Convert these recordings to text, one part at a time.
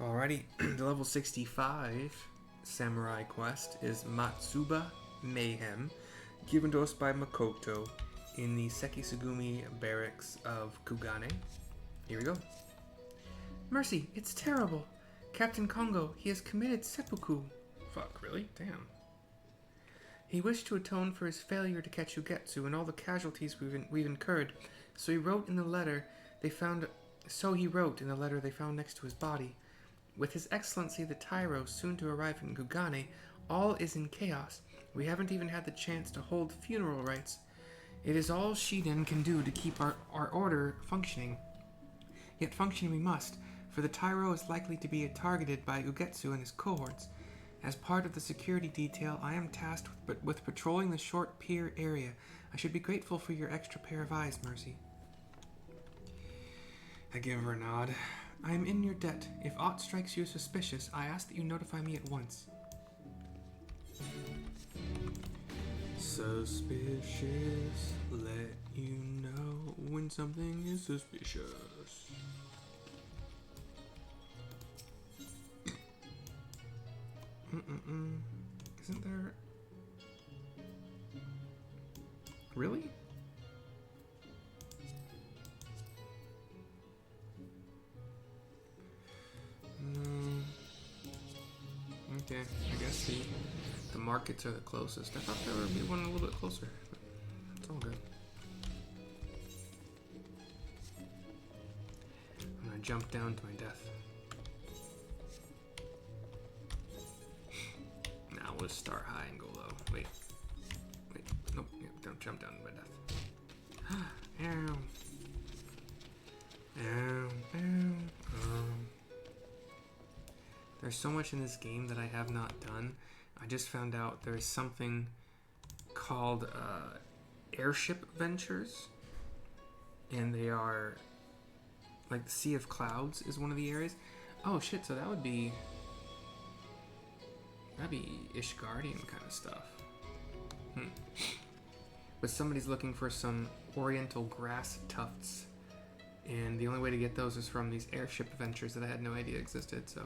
Alrighty, the level 65 samurai quest is Matsuba Mayhem, given to us by Makoto in the Sekisugumi barracks of Kugane. Here we go. Mercy, it's terrible. Captain Kongo, he has committed seuppuku. Fuck, really? Damn. He wished to atone for his failure to catch Ugetsu and all the casualties we've incurred, so he wrote in the letter they found next to his body. With His Excellency the Tairo soon to arrive in Kugane, all is in chaos. We haven't even had the chance to hold funeral rites. It is all Shiden can do to keep our order functioning. Yet function we must, for the Tairo is likely to be targeted by Ugetsu and his cohorts. As part of the security detail, I am tasked with patrolling the short pier area. I should be grateful for your extra pair of eyes, Mercy. I give her a nod. I am in your debt. If aught strikes you as suspicious, I ask that you notify me at once. Suspicious, let you know when something is suspicious. Isn't there... Really? Okay, I guess the markets are the closest. I thought there would be one a little bit closer, but it's all good. I'm gonna jump down to my death. Now we'll start high and go low. Wait, nope, don't jump down to my death. Ow. There's so much in this game that I have not done. I just found out there's something called airship ventures, and they are like the Sea of Clouds is one of the areas. Oh shit! So that'd be Ishgardian kind of stuff. But somebody's looking for some oriental grass tufts, and the only way to get those is from these airship adventures that I had no idea existed. So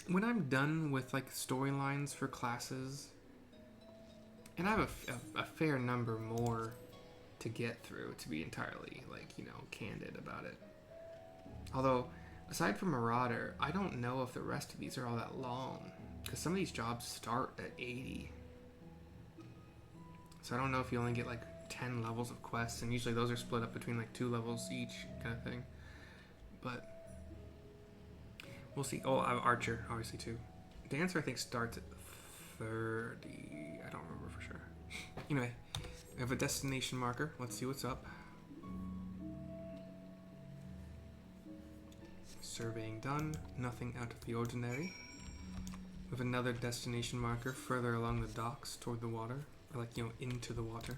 when I'm done with like storylines for classes, and I have a fair number more to get through, to be entirely candid about it. Although aside from Marauder, I don't know if the rest of these are all that long, because some of these jobs start at 80. So I don't know if you only get like 10 levels of quests, and usually those are split up between like 2 levels each kind of thing. But we'll see. Oh, Archer, obviously, too. Dancer, I think, starts at 30. I don't remember for sure. Anyway, I have a destination marker. Let's see what's up. Surveying done. Nothing out of the ordinary. We have another destination marker further along the docks toward the water. Or into the water.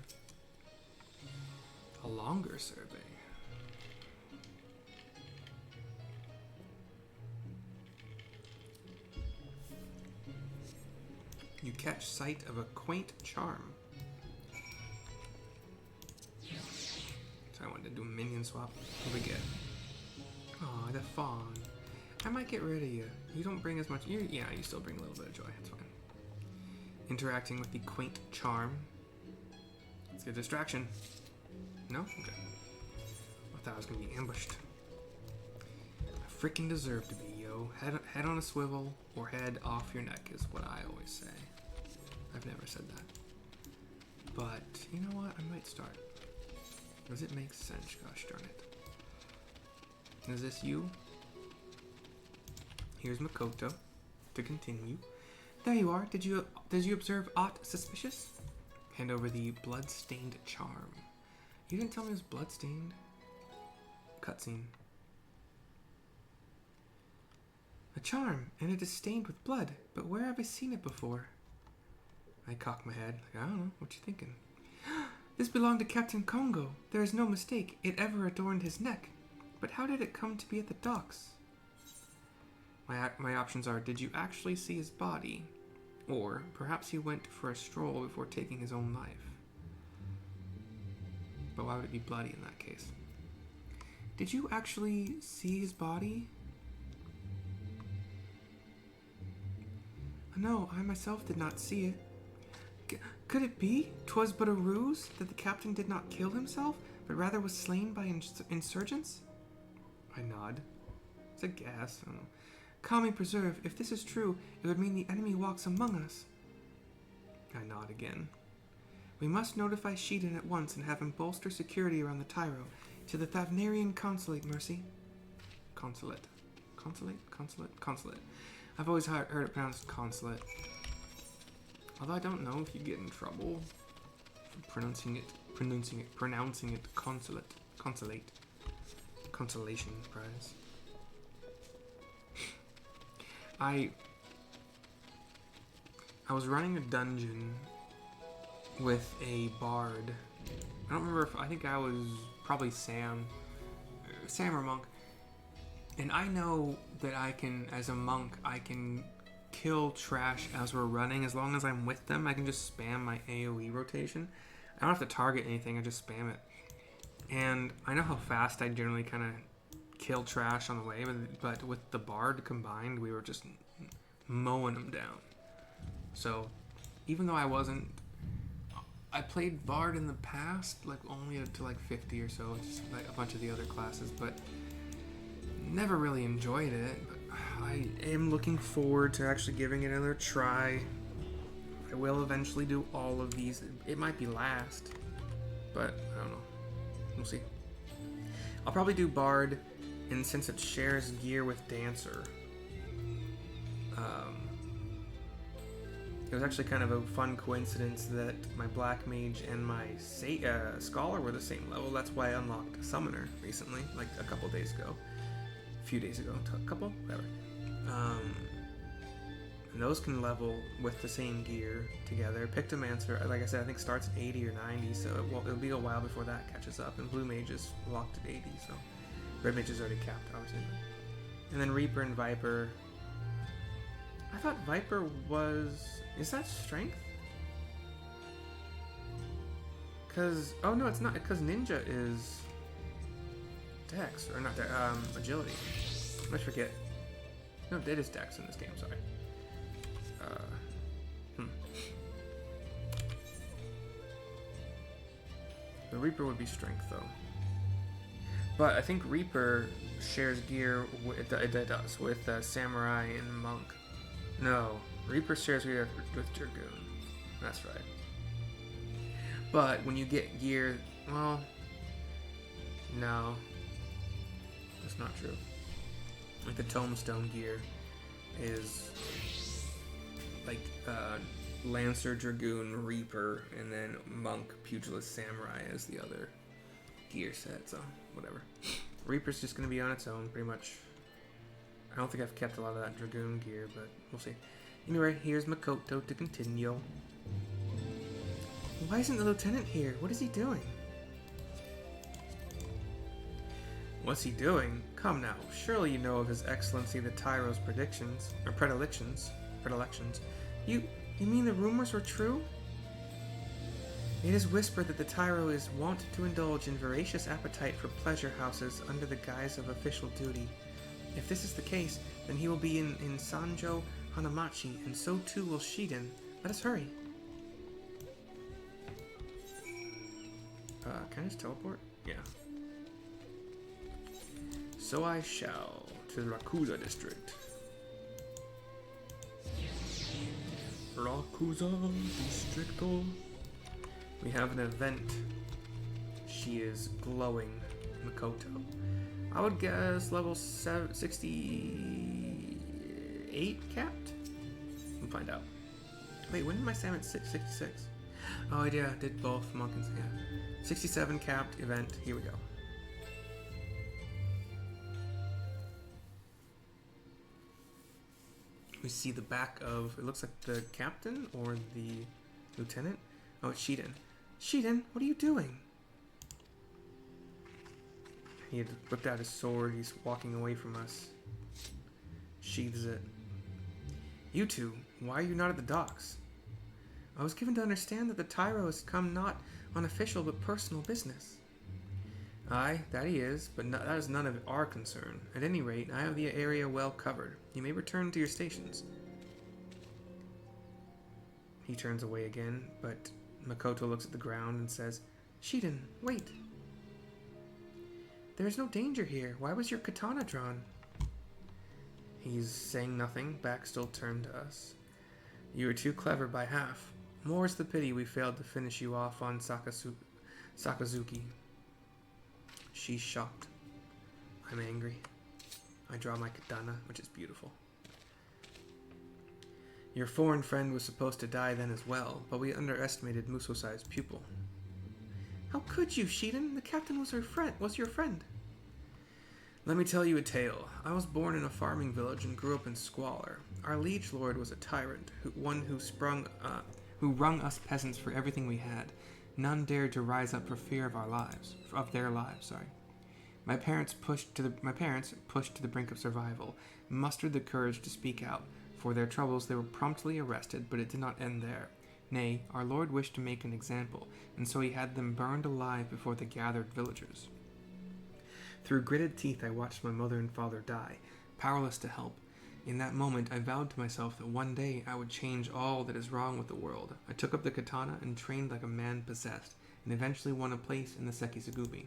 A longer survey. You catch sight of a quaint charm. So I wanted to do a minion swap. What do we get? Aw, the fawn. I might get rid of you. You don't bring as much. Yeah, you still bring a little bit of joy. It's fine. Interacting with the quaint charm. Let's get a distraction. No? Okay. I thought I was going to be ambushed. I freaking deserve to be, yo. Head on a swivel or head off your neck is what I always say. I've never said that. But, you know what? I might start. Does it make sense? Gosh darn it. Is this you? Here's Makoto to continue. There you are. Did you observe aught suspicious? Hand over the blood-stained charm. You didn't tell me it was blood-stained. Cutscene. A charm, and it is stained with blood, but where have I seen it before? I cock my head. I don't know. What you thinking? This belonged to Captain Kongo. There is no mistake. It ever adorned his neck. But how did it come to be at the docks? My options are, did you actually see his body? Or perhaps he went for a stroll before taking his own life. But why would it be bloody in that case? Did you actually see his body? No, I myself did not see it. Could it be 'twas but a ruse, that the captain did not kill himself, but rather was slain by insurgents? I nod. It's a gas. I don't know. Kami preserve, if this is true, it would mean the enemy walks among us. I nod again. We must notify Shiden at once and have him bolster security around the Tairo. To the Thavnarian consulate, Mercy. Consulate. Consulate. I've always heard it pronounced consulate. Although I don't know if you get in trouble for pronouncing it consulate. Consolation prize. I was running a dungeon with a bard. I don't remember I think I was probably Sam or Monk. And I know that I can, as a monk, I can kill trash as we're running. As long as I'm with them, I can just spam my AoE rotation. I don't have to target anything, I just spam it. And I know how fast I generally kind of kill trash on the way, but with the bard combined, we were just mowing them down. So, even though I played bard in the past, like only to like 50 or so, just like a bunch of the other classes, but never really enjoyed it. But I am looking forward to actually giving it another try. I will eventually do all of these. It might be last, but I don't know. We'll see. I'll probably do bard, and since it shares gear with dancer, it was actually kind of a fun coincidence that my black mage and my scholar were the same level. That's why I unlocked summoner recently, like a couple days ago. A few days ago. Whatever. And those can level with the same gear together. Pictomancer, like I said, I think starts at 80 or 90, so it'll be a while before that catches up. And blue mage is locked at 80, so red mage is already capped, obviously. And then Reaper and Viper. I thought Viper was... Is that strength? Because... Oh, no, it's not. Because Ninja is... Dex. Or not Dex. Agility. I forget. No, it is Dex in this game, sorry. The Reaper would be strength, though. But I think Reaper shares gear with, it does, with Samurai and Monk. No, Reaper shares gear with Dragoon. That's right. But when you get gear, well, no, that's not true. Like the Tombstone gear is like Lancer, Dragoon, Reaper, and then Monk, Pugilist, Samurai as the other gear set, so whatever. Reaper's just going to be on its own, pretty much. I don't think I've kept a lot of that Dragoon gear, but we'll see. Anyway, here's Makoto to continue. Why isn't the lieutenant here? What is he doing? What's he doing? Come now, surely you know of His Excellency the Tairo's predictions, or predilections. You mean the rumors were true? It is whispered that the Tairo is wont to indulge in voracious appetite for pleasure houses under the guise of official duty. If this is the case, then he will be in Sanjo Hanamachi, and so too will Shiden. Let us hurry. Can I just teleport? Yeah. So I shall to the Rakuza district. Rakuza district. We have an event. She is glowing, Makoto. I would guess level 68 capped? We'll find out. Wait, when did my Sam at 66? Oh, yeah, I did both Monk and Sam. 67 capped event. Here we go. We see the back of, it looks like the captain or the lieutenant. Oh, it's Shiden. Shiden, what are you doing? He had whipped out his sword. He's walking away from us. Sheathes it. You two, why are you not at the docks? I was given to understand that the Tairo has come not on official but personal business. Aye, that he is, but that is none of our concern. At any rate, I have the area well covered. You may return to your stations. He turns away again, but Makoto looks at the ground and says, Shiden, wait. There's no danger here. Why was your katana drawn? He's saying nothing, back still turned to us. You were too clever by half. More's the pity we failed to finish you off on Sakazuki. She's shocked. I'm angry. I draw my katana, which is beautiful. Your foreign friend was supposed to die then as well, but we underestimated Musosai's pupil. How could you, Shiden? The captain was your friend. Let me tell you a tale. I was born in a farming village and grew up in squalor. Our liege lord was a tyrant, one who wrung us peasants for everything we had. None dared to rise up for fear of their lives. My parents, pushed to the brink of survival, mustered the courage to speak out. For their troubles they were promptly arrested, but it did not end there. Nay, our lord wished to make an example, and so he had them burned alive before the gathered villagers. Through gritted teeth I watched my mother and father die, powerless to help. In that moment I vowed to myself that one day I would change all that is wrong with the world. I took up the katana and trained like a man possessed, and eventually won a place in the Sekisugumi.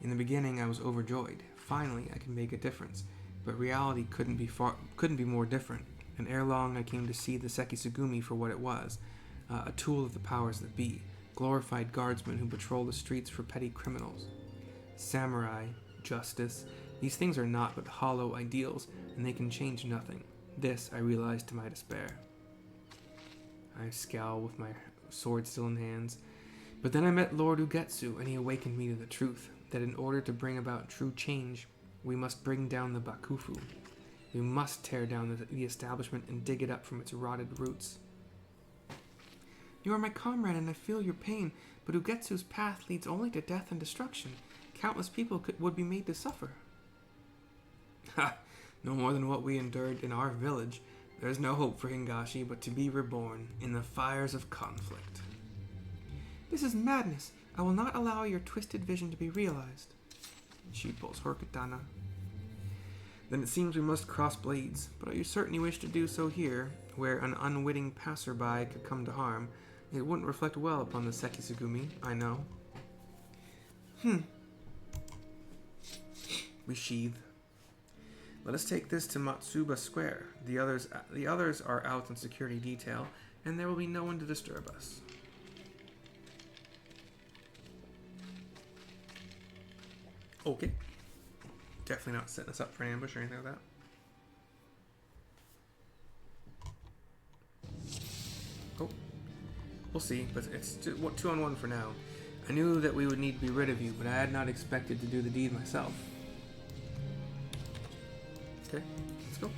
In the beginning I was overjoyed. Finally I could make a difference. But reality couldn't be more different, and ere long I came to see the Sekisugumi for what it was, a tool of the powers that be, glorified guardsmen who patrol the streets for petty criminals. Samurai, justice, these things are naught but hollow ideals, and they can change nothing. This I realized to my despair. I scowl with my sword still in hands, but then I met Lord Ugetsu, and he awakened me to the truth, that in order to bring about true change, we must bring down the Bakufu. We must tear down the establishment and dig it up from its rotted roots. You are my comrade and I feel your pain, but Ugetsu's path leads only to death and destruction. Countless people would be made to suffer. Ha! No more than what we endured in our village. There is no hope for Hingashi but to be reborn in the fires of conflict. This is madness. I will not allow your twisted vision to be realized. She pulls her katana. Then it seems we must cross blades, but are you certain you wish to do so here, where an unwitting passerby could come to harm? It wouldn't reflect well upon the Sekisugumi, I know. We sheathe. Let us take this to Matsuba Square. The others are out on security detail, and there will be no one to disturb us. Okay. Definitely not setting us up for an ambush or anything like that. Oh. We'll see, but it's 2-on-1 for now. I knew that we would need to be rid of you, but I had not expected to do the deed myself. Okay, let's go.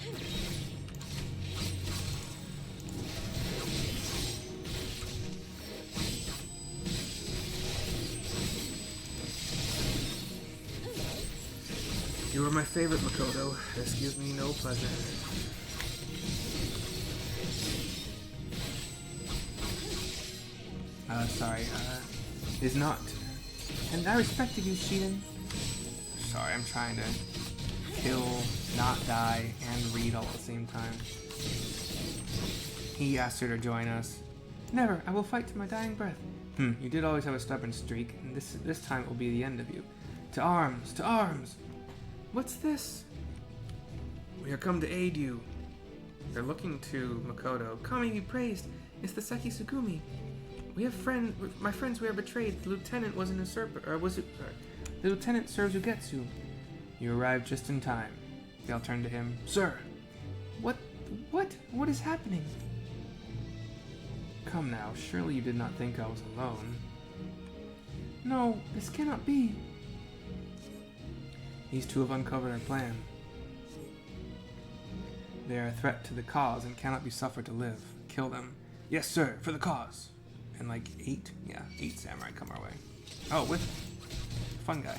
You are my favorite, Makoto. This gives me no pleasure. Is not. And I respected you, Shiden. Sorry, I'm trying to kill, not die, and read all at the same time. He asked her to join us. Never, I will fight to my dying breath. You did always have a stubborn streak, and this time it will be the end of you. To arms! To arms! What's this? We are come to aid you. They're looking to Makoto. Kami be praised. It's the Sekisugumi. We have my friends we are betrayed. The lieutenant was an usurper, the lieutenant serves Ugetsu. You arrived just in time. They'll turn to him. Sir! What is happening? Come now, surely you did not think I was alone. No, this cannot be. These two have uncovered our plan. They are a threat to the cause and cannot be suffered to live. Kill them. Yes, sir, for the cause. And like 8 samurai come our way. Oh, with fun guy.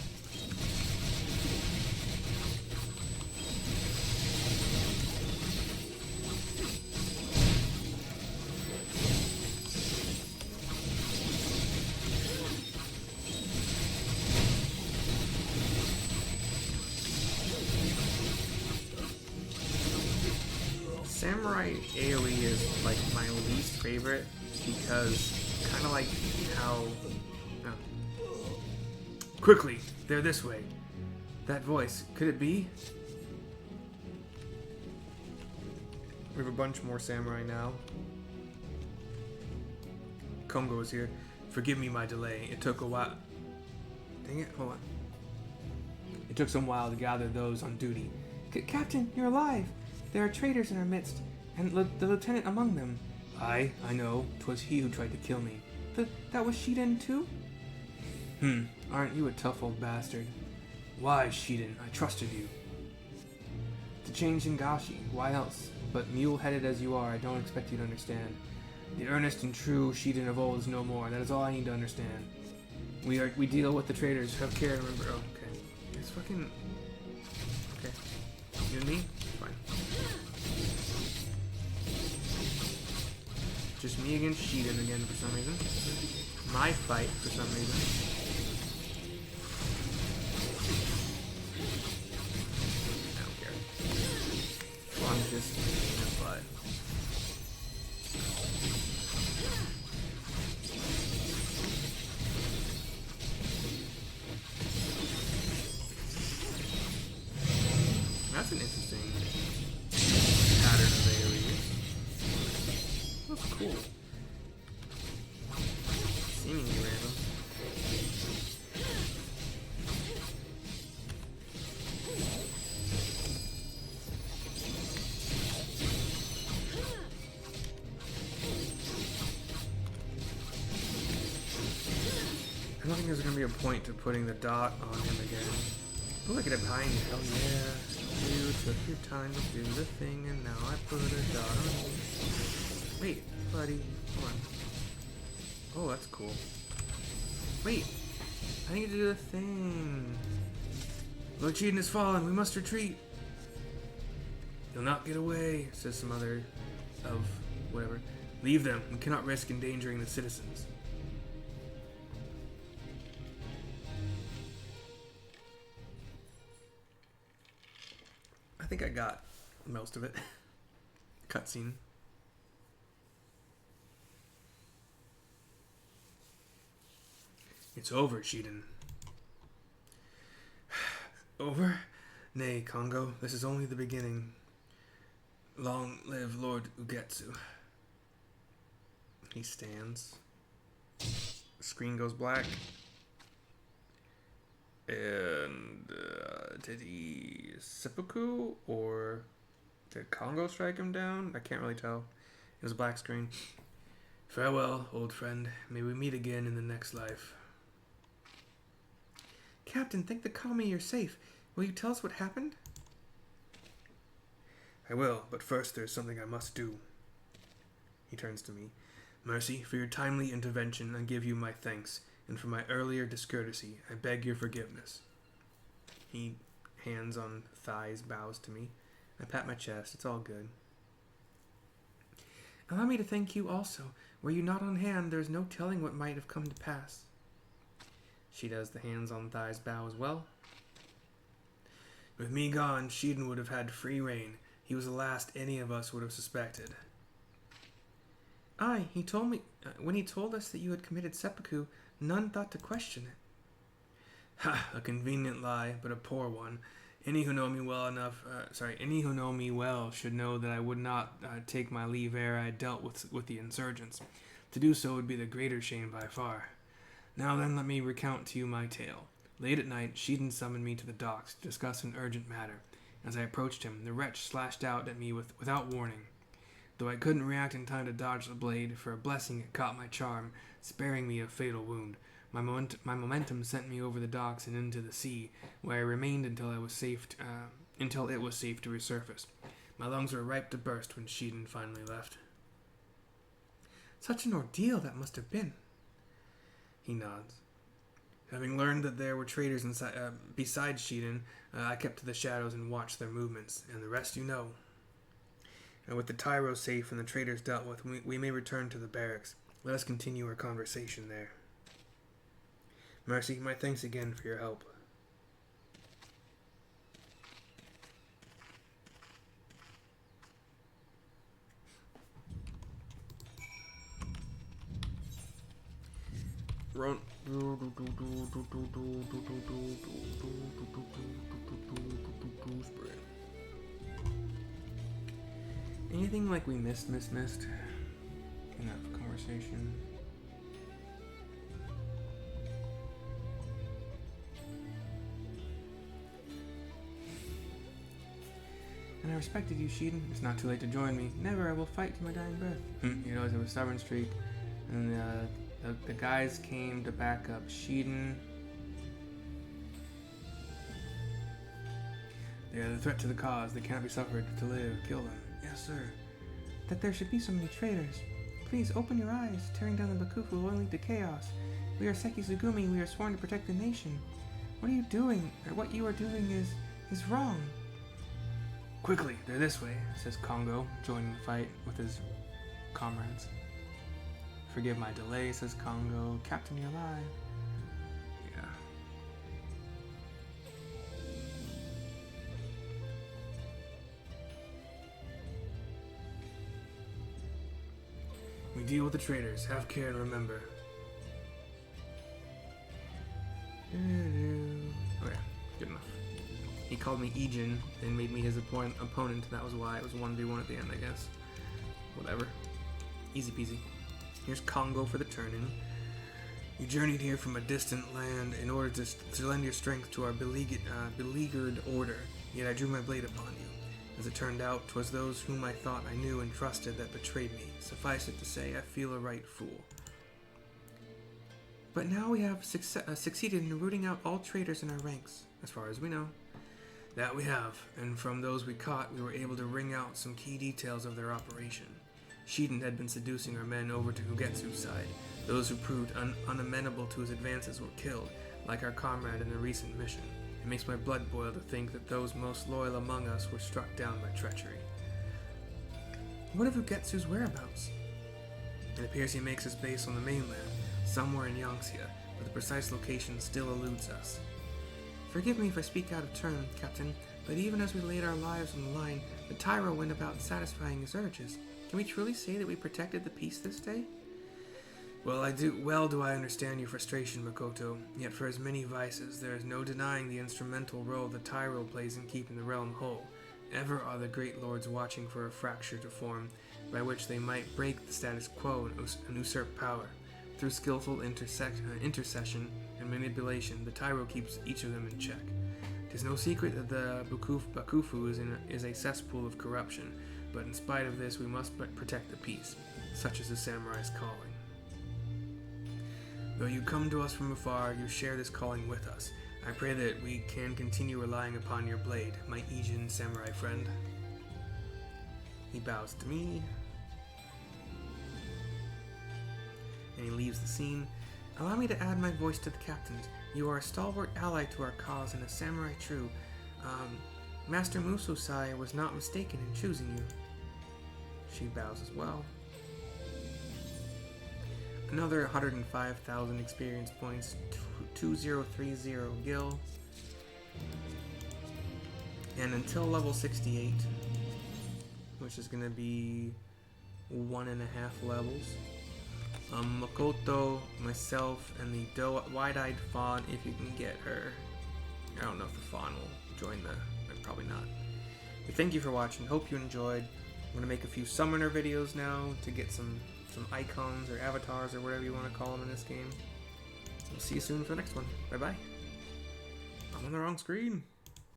Samurai AoE is like my least favorite because kind of like how... Quickly, they're this way. That voice, could it be? We have a bunch more samurai now. Kongo is here. Forgive me my delay. It took a while. Dang it, hold on. It took some while to gather those on duty. Captain, you're alive! There are traitors in our midst, and the lieutenant among them. I know. 'Twas he who tried to kill me. That was Shiden too? Aren't you a tough old bastard? Why, Shiden? I trusted you. To change Shingashi, why else? But mule-headed as you are, I don't expect you to understand. The earnest and true Shiden of old is no more. That is all I need to understand. We deal with the traitors. Have care and remember. Oh, okay. It's fucking... Okay. You and me? Fine. Just me against Shiden again for some reason. My fight for some reason. I don't care. Well, I'm just in a butt. That's an interesting pattern of AoE. That's cool. Seemingly random. I don't think there's going to be a point to putting the dot on him again. Oh, look at it behind you. Hell yeah. You took your time to do the thing, and now I put a dot on you. Wait, buddy. Hold on. Oh, that's cool. Wait. I need to do the thing. Lord Shiden has fallen. We must retreat. You'll not get away, says some other of whatever. Leave them. We cannot risk endangering the citizens. I think I got most of it. Cutscene. It's over, Shiden. Over? Nay, Kongo. This is only the beginning. Long live Lord Ugetsu. He stands. The screen goes black. And did he seuppuku or did Kongo strike him down? I can't really tell. It was a black screen. Farewell, old friend. May we meet again in the next life. Captain, thank the Kami you're safe. Will you tell us what happened? I will, but first there's something I must do. He turns to me. Mercy, for your timely intervention, I give you my thanks. And for my earlier discourtesy, I beg your forgiveness. He, hands on thighs, bows to me. I pat my chest. It's all good. Allow me to thank you also. Were you not on hand, there is no telling what might have come to pass. She does the hands on thighs bow as well. With me gone, Shiden would have had free reign. He was the last any of us would have suspected. Aye, he told me, when he told us that you had committed seppuku, none thought to question it. Ha! A convenient lie, but a poor one. Any who know me well should know that I would not take my leave ere I dealt with the insurgents. To do so would be the greater shame by far. Now then, let me recount to you my tale. Late at night, Shiden summoned me to the docks to discuss an urgent matter. As I approached him, the wretch slashed out at me without warning. Though I couldn't react in time to dodge the blade, for a blessing it caught my charm, sparing me a fatal wound. My momentum sent me over the docks and into the sea, where I remained until it was safe to resurface. My lungs were ripe to burst when Shiden finally left. Such an ordeal that must have been. He nods. Having learned that there were traitors besides Shiden, I kept to the shadows and watched their movements, and the rest you know. And with the Tairo safe and the traitors dealt with, we may return to the barracks. Let us continue our conversation there. Mercy, my thanks again for your help. Run. Anything like we missed in that conversation? And I respected you, Shiden. It's not too late to join me. Never, I will fight to my dying breath. You know, it was a stubborn streak. And the guys came to back up Shiden. They are the threat to the cause. They cannot be suffered to live. Kill them. Yes, sir. That there should be so many traitors. Please open your eyes. Tearing down the Bakufu will only lead to chaos. We are Seki Sugumi. We are sworn to protect the nation. What are you doing? Or what you are doing is wrong. Quickly, they're this way, says Kongo, joining the fight with his comrades. Forgive my delay, says Kongo. Captain, you're alive. Yeah. We deal with the traitors. Have care and remember. Okay, good enough. He called me Ejin and made me his opponent. That was why it was 1v1 at the end, I guess. Whatever. Easy peasy. Here's Kongo for the turn-in. You journeyed here from a distant land in order to lend your strength to our beleaguered order, yet I drew my blade upon you. As it turned out, 'twas those whom I thought I knew and trusted that betrayed me. Suffice it to say, I feel a right fool. But now we have succeeded in rooting out all traitors in our ranks, as far as we know. That we have, and from those we caught, we were able to wring out some key details of their operation. Shiden had been seducing our men over to Ugetsu's side. Those who proved unamenable to his advances were killed, like our comrade in the recent mission. It makes my blood boil to think that those most loyal among us were struck down by treachery. What of Ugetsu's whereabouts? It appears he makes his base on the mainland, somewhere in Yangxia, but the precise location still eludes us. Forgive me if I speak out of turn, Captain, but even as we laid our lives on the line, the Tairo went about satisfying his urges. Can we truly say that we protected the peace this day? Well do I understand your frustration, Makoto, yet for as many vices, there is no denying the instrumental role the Tairo plays in keeping the realm whole. Ever are the great lords watching for a fracture to form, by which they might break the status quo and usurp power. Through skillful intercession and manipulation, the Tairo keeps each of them in check. It is no secret that the Bakufu is a cesspool of corruption, but in spite of this, we must protect the peace. Such is the samurai's calling. Though you come to us from afar, you share this calling with us. I pray that we can continue relying upon your blade, my Ejin samurai friend. He bows to me. And he leaves the scene. Allow me to add my voice to the captain's. You are a stalwart ally to our cause and a samurai true. Master Mususai was not mistaken in choosing you. She bows as well. Another 105,000 experience points, 2030 gil. And until level 68, which is going to be 1.5 levels, Makoto, myself, and the wide-eyed fawn, if you can get her. I don't know if the fawn will join probably not. But thank you for watching. Hope you enjoyed. I'm going to make a few summoner videos now to get some icons or avatars or whatever you want to call them in this game. We'll see you soon for the next one. Bye-bye. I'm on the wrong screen.